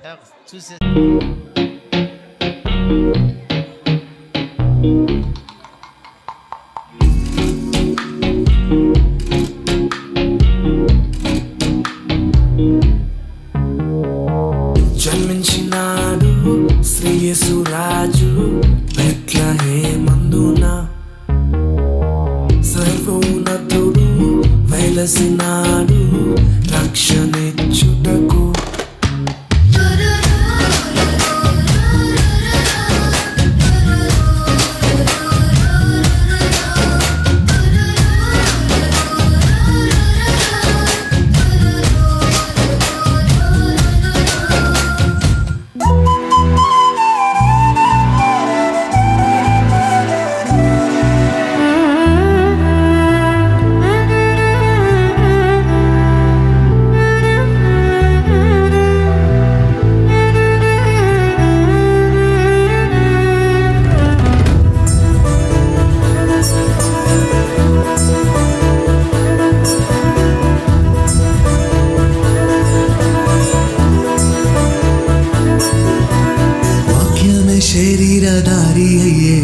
చూసే జన్మించినాడు శ్రీయేసురాజు బెత్లెహేమందున సర్వోన్నతుడు వెలసినాడు రక్షణిచ్చుటకు శరీరధారి అయ్యే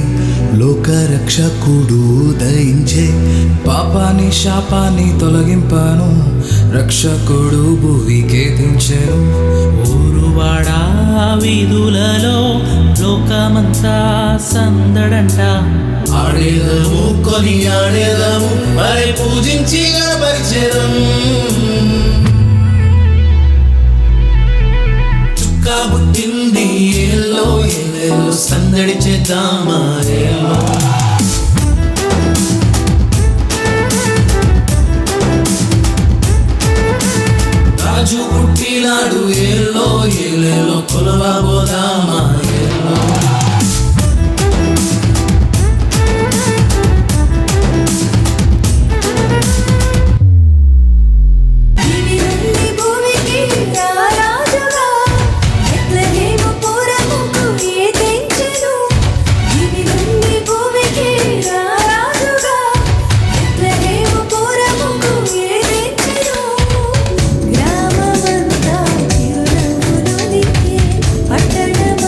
లోకరక్షకుడు ఉదయించే పాపాని శాపాన్ని తొలగింపాను రక్షకుడు భూమికే దించెను ఊరువాడా వీధులలో లోకమంతా సందడంట ఆడేదము కొని ఆడేదము మరి పూజించి గణపరిచెదం చుక్క పుట్టింది ఏలో ఏలేలో సందడి చేద్దామా ఏలో రాజు పుట్టినాడు ఏలో ఏలేలో కొలవబోదామా ఏలో పట్టణమ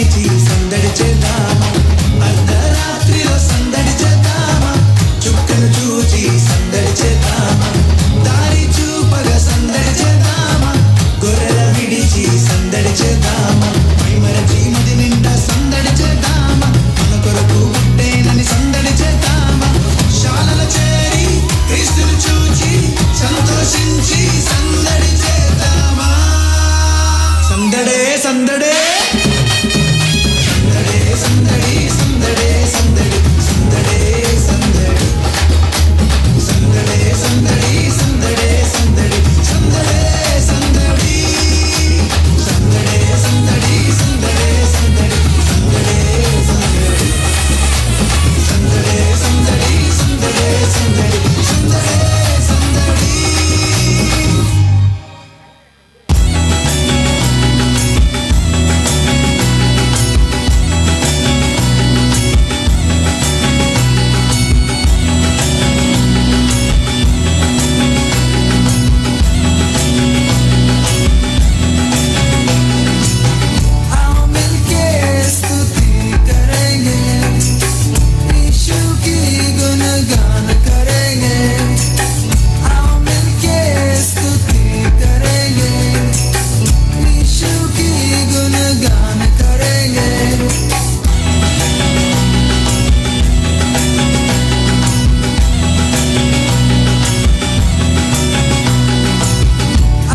విడిచి సందడి చేద్దామా అర్ధరాత్రిలో సందడి చేద్దామా చుక్కలు చూచి సందడి చేద్దామా దారి చూపగా సందడి చేద్దామా గొర్రెల విడిచి సందడి చేద్దామా మైమరచి మది నిండా సందడి చేద్దామా మన కొరకు పుట్టేనని సందడి చేద్దామా శాలల చేరి క్రీస్తును చూచి సంతోషించి సందడి చేద్దామా సందడే సందడే సందడే సందడే సందడి సందడే సందడి సందడే సందడి సందడే సందడి సందడే సందడి సందడే సందడి సందడే సందడి సందడే సందడి సందడే సందడి సందడే సందడి సందడే సందడి आओ मिलके स्तुति करेंगे यीशु की गुणगान करेंगे आओ मिलके स्तुति करेंगे यीशु की गुणगान करेंगे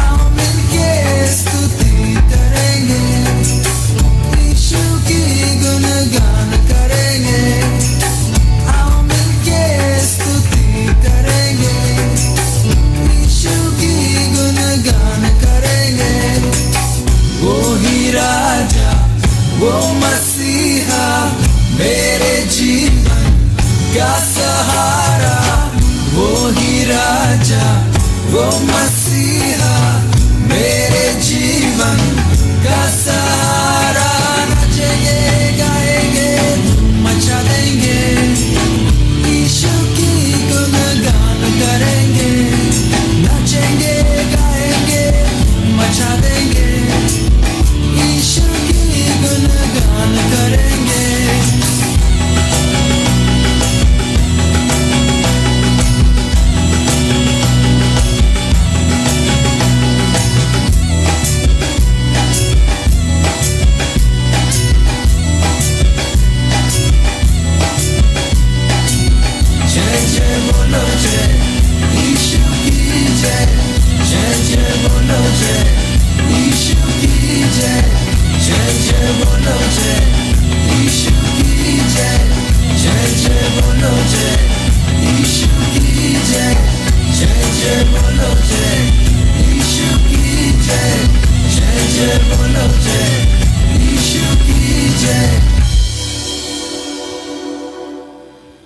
आओ मिलके स्तुति करेंगे यीशु की गुणगान करेंगे आओ मिलके स्तुति करेंगे यीशु की गुणगान करेंगे वो ही राजा वो मसीहा मेरे जीवन का सहारा वो ही राजा वो मसीहा मेरे जीवन का सहारा नचेंगे गाएंगे मचा देंगे यीशु की गुणगान करेंगे नचेंगे गाएंगे मचा देंगे यीशु की गुणगान करेंगे जय जय बोलो जय यीशु की जय जय जय बोलो जय यीशु की जय जय जय बोलो